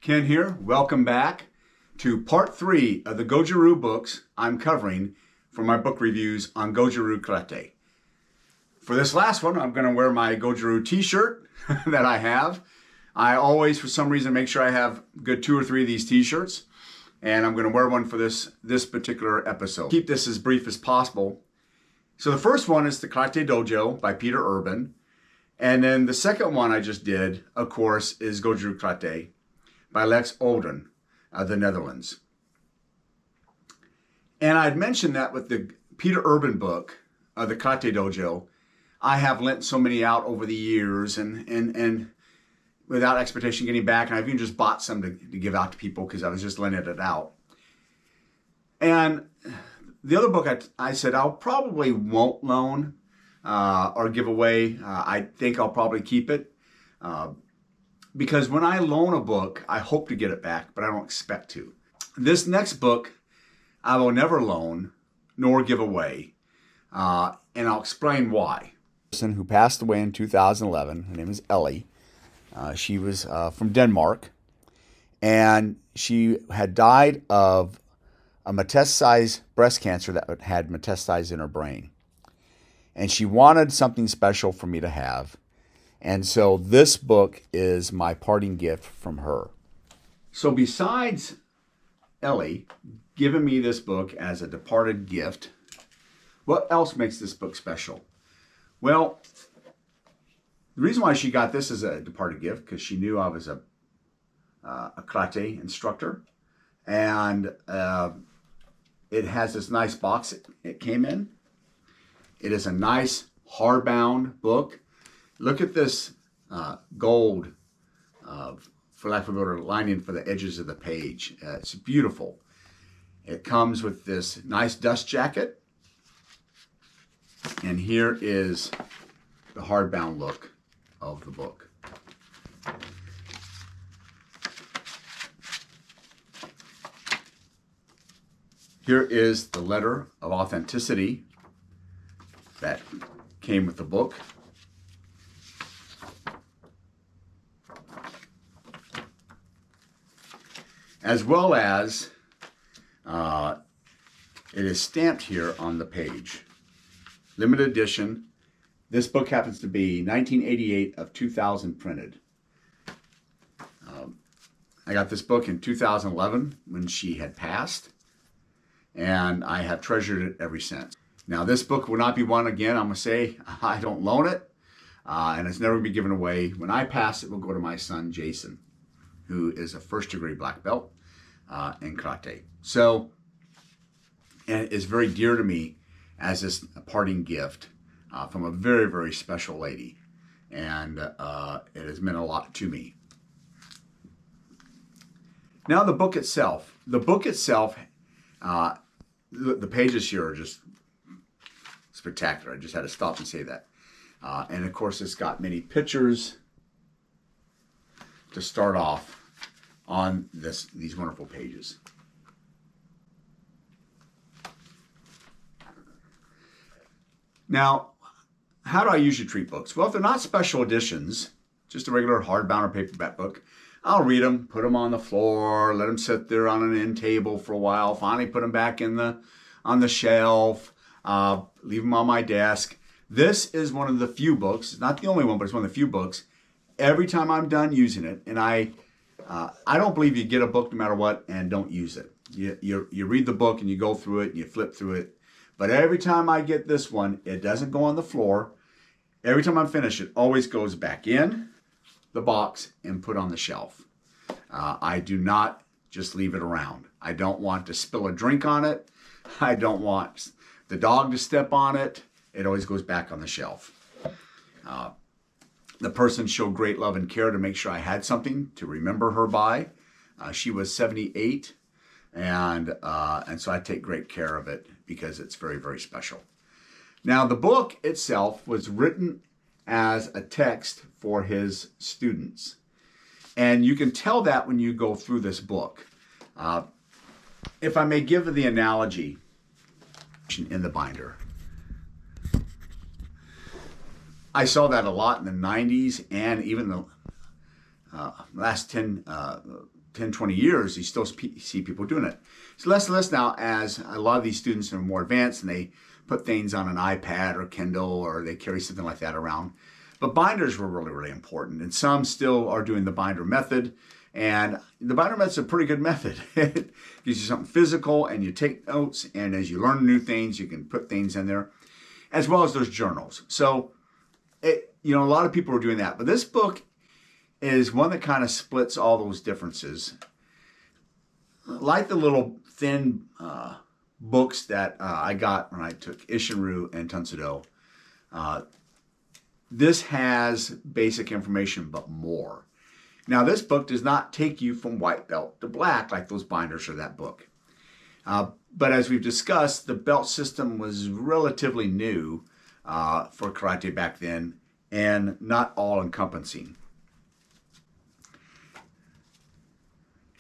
Ken here. Welcome back to part 3 of the Goju Ryu books I'm covering for my book reviews on Goju Ryu Karate. For this last one, I'm going to wear my Goju Ryu t-shirt that I have. I always, for some reason, make sure I have good 2 or 3 of these t-shirts, and I'm going to wear one for this particular episode. Keep this as brief as possible. So the first one is the Karate Dojo by Peter Urban, and then the second one I just did, of course, is Goju Ryu Karate by Lex Olden of the Netherlands. And I'd mentioned that with the Peter Urban book, the Karate Dojo, I have lent so many out over the years and without expectation getting back, and I've even just bought some to give out to people because I was just lending it out. And the other book I said I probably won't loan or give away. I think I'll probably keep it. Because when I loan a book, I hope to get it back, but I don't expect to. This next book, I will never loan nor give away, and I'll explain why. Person who passed away in 2011, her name is Ellie. She was from Denmark, and she had died of a metastasized breast cancer that had metastasized in her brain. And she wanted something special for me to have. And so this book is my parting gift from her. So besides Ellie giving me this book as a departed gift, what else makes this book special? Well, the reason why she got this as a departed gift, because she knew I was a karate instructor. And it has this nice box it came in. It is a nice hardbound book. Look at this gold, for lack of a better lining for the edges of the page. It's beautiful. It comes with this nice dust jacket. And here is the hardbound look of the book. Here is the letter of authenticity that came with the book. As well as it is stamped here on the page. Limited edition. This book happens to be 1988 of 2000 printed. I got this book in 2011 when she had passed, and I have treasured it ever since. Now this book will not be one again. I'm going to say I don't loan it, and it's never going to be given away. When I pass, it will go to my son Jason, who is a first-degree black belt in karate. So, and it is very dear to me as this parting gift from a very, very special lady. And it has meant a lot to me. Now the book itself. The book itself, the pages here are just spectacular. I just had to stop and say that. And of course, it's got many pictures to start off on these wonderful pages. Now, how do I usually treat books? Well, if they're not special editions, just a regular hardbound or paperback book, I'll read them, put them on the floor, let them sit there on an end table for a while, finally put them back on the shelf, leave them on my desk. This is one of the few books, not the only one, but it's one of the few books, every time I'm done using it, and I don't believe you get a book no matter what and don't use it. You read the book and you go through it and you flip through it. But every time I get this one, it doesn't go on the floor. Every time I finish, it always goes back in the box and put on the shelf. I do not just leave it around. I don't want to spill a drink on it. I don't want the dog to step on it. It always goes back on the shelf. The person showed great love and care to make sure I had something to remember her by. She was 78, and so I take great care of it because it's very, very special. Now, the book itself was written as a text for his students, and you can tell that when you go through this book. If I may give the analogy in the binder. I saw that a lot in the 90s and even the last 10 10, 20 years, you still see people doing it. It's less and less now as a lot of these students are more advanced and they put things on an iPad or Kindle or they carry something like that around. But binders were really, really important. And some still are doing the binder method. And the binder method is a pretty good method. It gives you something physical and you take notes. And as you learn new things, you can put things in there, as well as those journals. So, a lot of people are doing that. But this book is one that kind of splits all those differences. Like the little thin books that I got when I took Isshin-ryu and Tenseido, this has basic information, but more. Now, this book does not take you from white belt to black like those binders or that book. But as we've discussed, the belt system was relatively new for karate back then and not all-encompassing.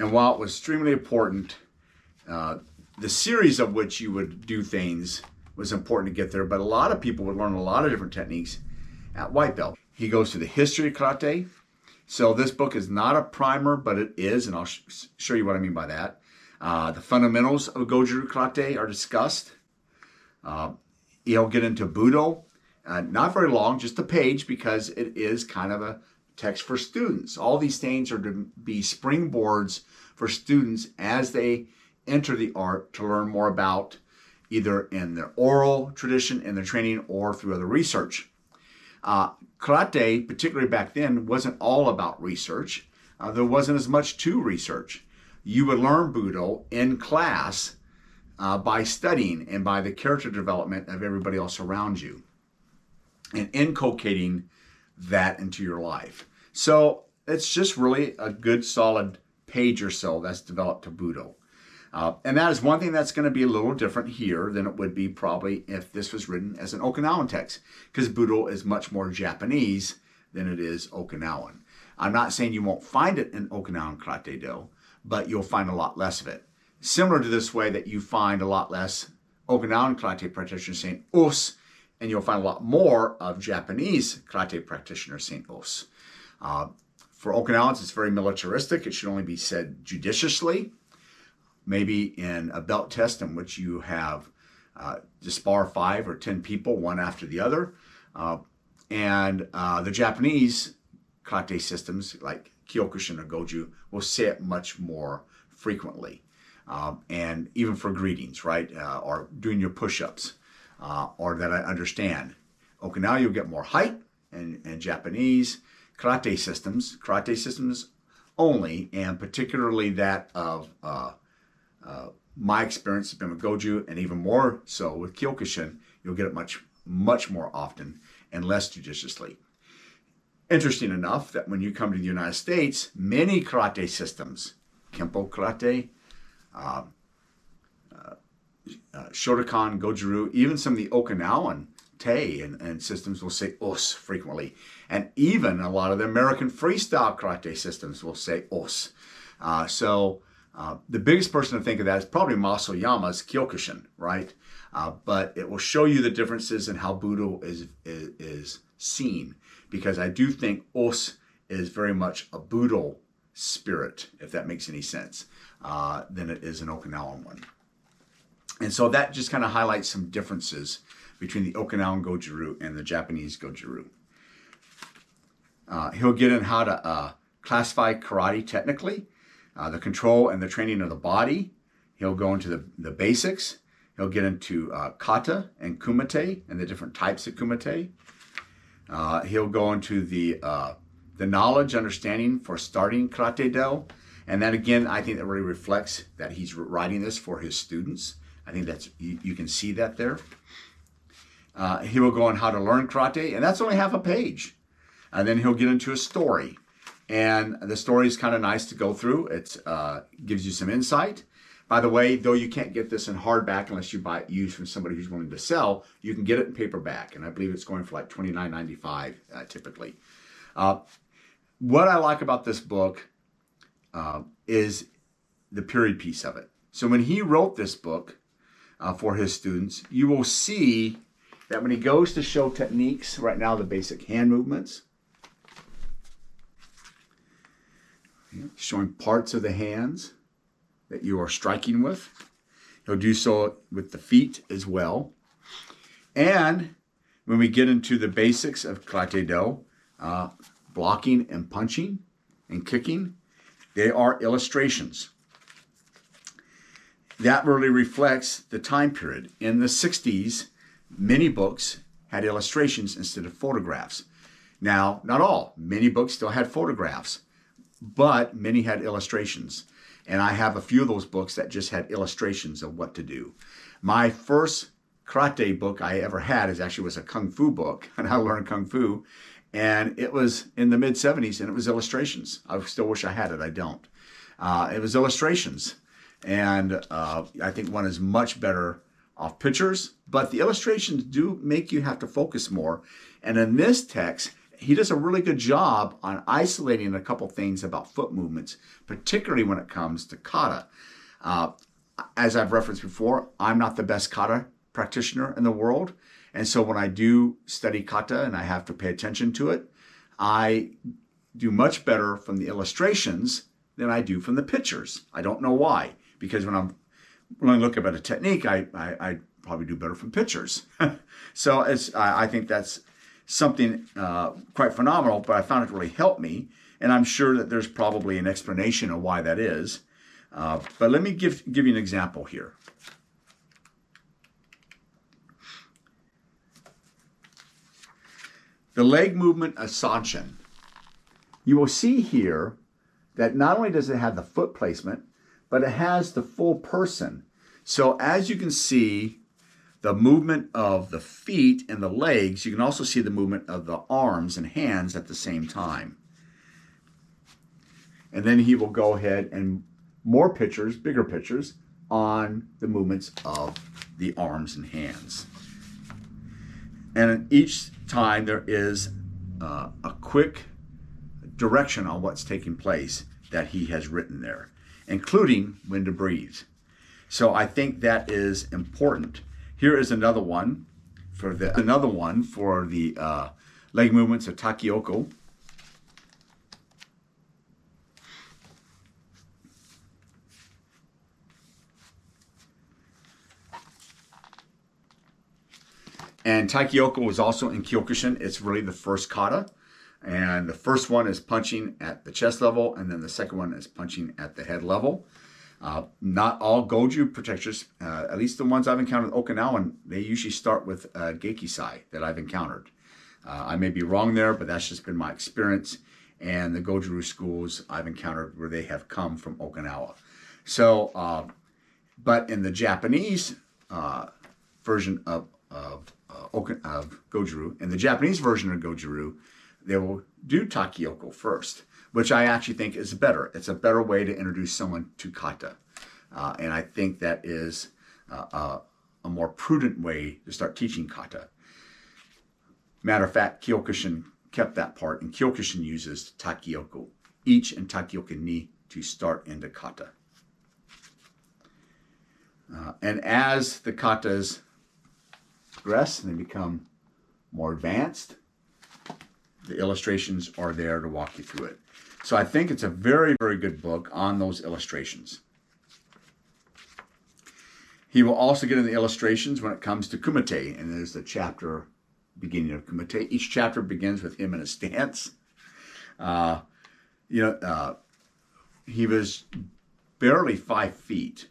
And while it was extremely important, the series of which you would do things was important to get there, but a lot of people would learn a lot of different techniques at white belt. He goes to the history of karate. So this book is not a primer, but it is, and I'll show you what I mean by that. The fundamentals of Goju Ryu karate are discussed. He'll get into Budo. Not very long, just a page, because it is kind of a text for students. All these things are to be springboards for students as they enter the art to learn more about, either in their oral tradition, in their training, or through other research. Karate, particularly back then, wasn't all about research. There wasn't as much to research. You would learn Budo in class by studying and by the character development of everybody else around you and inculcating that into your life. So it's just really a good solid page or so that's developed to Budo. And that is one thing that's going to be a little different here than it would be probably if this was written as an Okinawan text, because Budo is much more Japanese than it is Okinawan. I'm not saying you won't find it in Okinawan Karate Do, but you'll find a lot less of it. Similar to this way that you find a lot less Okinawan karate practitioners saying us, and you'll find a lot more of Japanese karate practitioners saying us. For Okinawans, it's very militaristic. It should only be said judiciously. Maybe in a belt test in which you have to spar 5 or 10 people, one after the other. And the Japanese karate systems, like Kyokushin or Goju, will say it much more frequently. And even for greetings, right? Or doing your push-ups, or that I understand. Okinawa, you'll get more height, and Japanese karate systems only, and particularly that of my experience has been with Goju, and even more so with Kyokushin, you'll get it much more often and less judiciously. Interesting enough that when you come to the United States, many karate systems, Kempo karate, Shotokan, Goju Ryu, even some of the Okinawan Tei and systems will say us frequently. And even a lot of the American freestyle karate systems will say us. The biggest person to think of that is probably Masoyama's Kyokushin, right? But it will show you the differences in how Budo is seen, because I do think us is very much a Budo spirit, if that makes any sense, than it is an Okinawan one. And so that just kind of highlights some differences between the Okinawan Goju Ryu and the Japanese Goju Ryu. He'll get in how to classify karate technically, the control and the training of the body. He'll go into the basics. He'll get into kata and kumite and the different types of kumite. He'll go into the knowledge, understanding for starting karate do. And that, again, I think that really reflects that he's writing this for his students. I think that's you can see that there. He will go on how to learn karate, and that's only half a page. And then he'll get into a story. And the story is kind of nice to go through. It gives you some insight. By the way, though you can't get this in hardback unless you buy it used from somebody who's willing to sell, you can get it in paperback. And I believe it's going for like $29.95 typically. What I like about this book is the period piece of it. So when he wrote this book for his students, you will see that when he goes to show techniques, right now the basic hand movements, showing parts of the hands that you are striking with. He'll do so with the feet as well. And when we get into the basics of Karate Do, blocking and punching and kicking, they are illustrations. That really reflects the time period. In the 60s, many books had illustrations instead of photographs. Now, not all. Many books still had photographs, but many had illustrations. And I have a few of those books that just had illustrations of what to do. My first karate book I ever had was a kung fu book, and I learned kung fu. And it was in the mid-70s, and it was illustrations. I still wish I had it. I don't. It was illustrations. And I think one is much better off pictures, but the illustrations do make you have to focus more. And in this text, he does a really good job on isolating a couple things about foot movements, particularly when it comes to kata. As I've referenced before, I'm not the best kata practitioner in the world. And so when I do study kata and I have to pay attention to it, I do much better from the illustrations than I do from the pictures. I don't know why, because when I look at a technique, I probably do better from pictures. So I think that's something quite phenomenal, but I found it really helped me. And I'm sure that there's probably an explanation of why that is. But let me give you an example here. The leg movement of Sanshin. You will see here that not only does it have the foot placement, but it has the full person. So as you can see, the movement of the feet and the legs, you can also see the movement of the arms and hands at the same time. And then he will go ahead and more pictures, bigger pictures, on the movements of the arms and hands. And each time there is a quick direction on what's taking place that he has written there, including when to breathe. So I think that is important. Here is another one for the leg movements of Takioko. And Takioko was also in Kyokushin. It's really the first kata. And the first one is punching at the chest level, and then the second one is punching at the head level. Not all Goju protectors, at least the ones I've encountered in Okinawan, they usually start with Geikisai that I've encountered. I may be wrong there, but that's just been my experience. And the Goju Ryu schools I've encountered where they have come from Okinawa. So, but in the Japanese version of Goju Ryu, in the Japanese version of Goju Ryu, they will do Takioko first, which I actually think is better. It's a better way to introduce someone to kata. And I think that is a more prudent way to start teaching kata. Matter of fact, Kyokushin kept that part, and Kyokushin uses Takioko, ichi and Takioko ni, to start into kata. And as the katas progress and they become more advanced, the illustrations are there to walk you through it. So I think it's a very, very good book on those illustrations. He will also get into the illustrations when it comes to kumite, and there's the chapter beginning of kumite. Each chapter begins with him in a stance. He was barely 5 feet,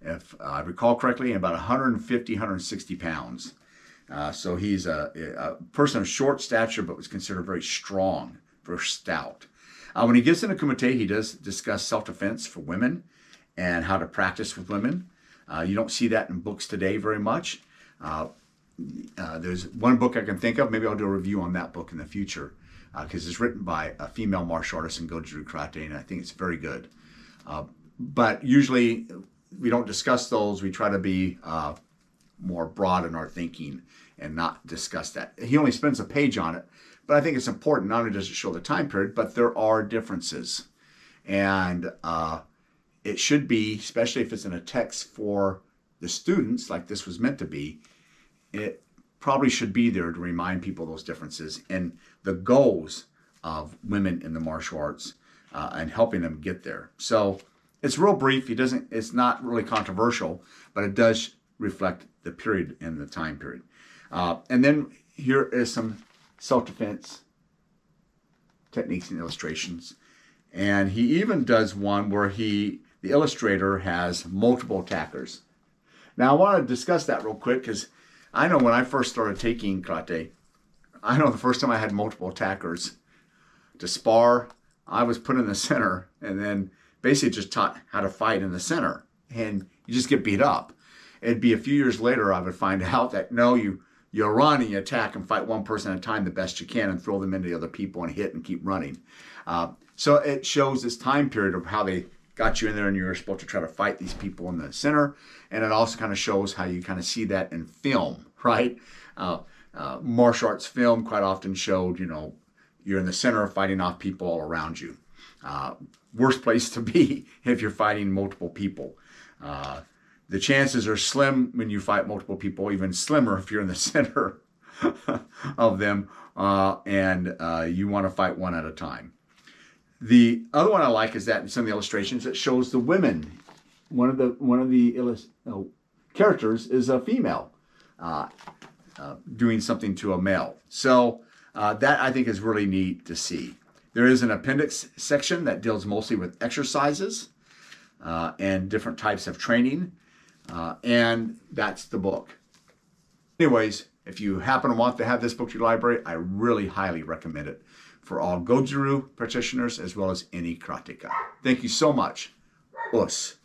if I recall correctly, about 150, 160 pounds. So he's a person of short stature, but was considered very strong, very stout. When he gets into kumite, he does discuss self-defense for women and how to practice with women. You don't see that in books today very much. There's one book I can think of. Maybe I'll do a review on that book in the future because it's written by a female martial artist in Goju Ryu Karate, and I think it's very good. But usually we don't discuss those. We try to be more broad in our thinking and not discuss that. He only spends a page on it, but I think it's important. Not only does it show the time period, but there are differences. And it should be, especially if it's in a text for the students, like this was meant to be, it probably should be there to remind people those differences and the goals of women in the martial arts and helping them get there. So it's real brief. It's not really controversial, but it does reflect the period and the time period. And then here is some self-defense techniques and illustrations. And he even does one where the illustrator has multiple attackers. Now I want to discuss that real quick because I know when I first started taking karate, I know the first time I had multiple attackers to spar, I was put in the center and then basically just taught how to fight in the center. And you just get beat up. It'd be a few years later I would find out that no, you run and you attack and fight one person at a time the best you can and throw them into the other people and hit and keep running. So it shows this time period of how they got you in there and you were supposed to try to fight these people in the center. And it also kind of shows how you kind of see that in film, right? Martial arts film quite often showed, you're in the center fighting off people all around you. Worst place to be if you're fighting multiple people. The chances are slim when you fight multiple people, even slimmer if you're in the center of them and you want to fight one at a time. The other one I like is that in some of the illustrations it shows the women. One of the characters is a female doing something to a male. So that I think is really neat to see. There is an appendix section that deals mostly with exercises and different types of training. And that's the book. Anyways, if you happen to want to have this book in your library, I really highly recommend it for all Goju Ryu practitioners as well as any karateka. Thank you so much. Us.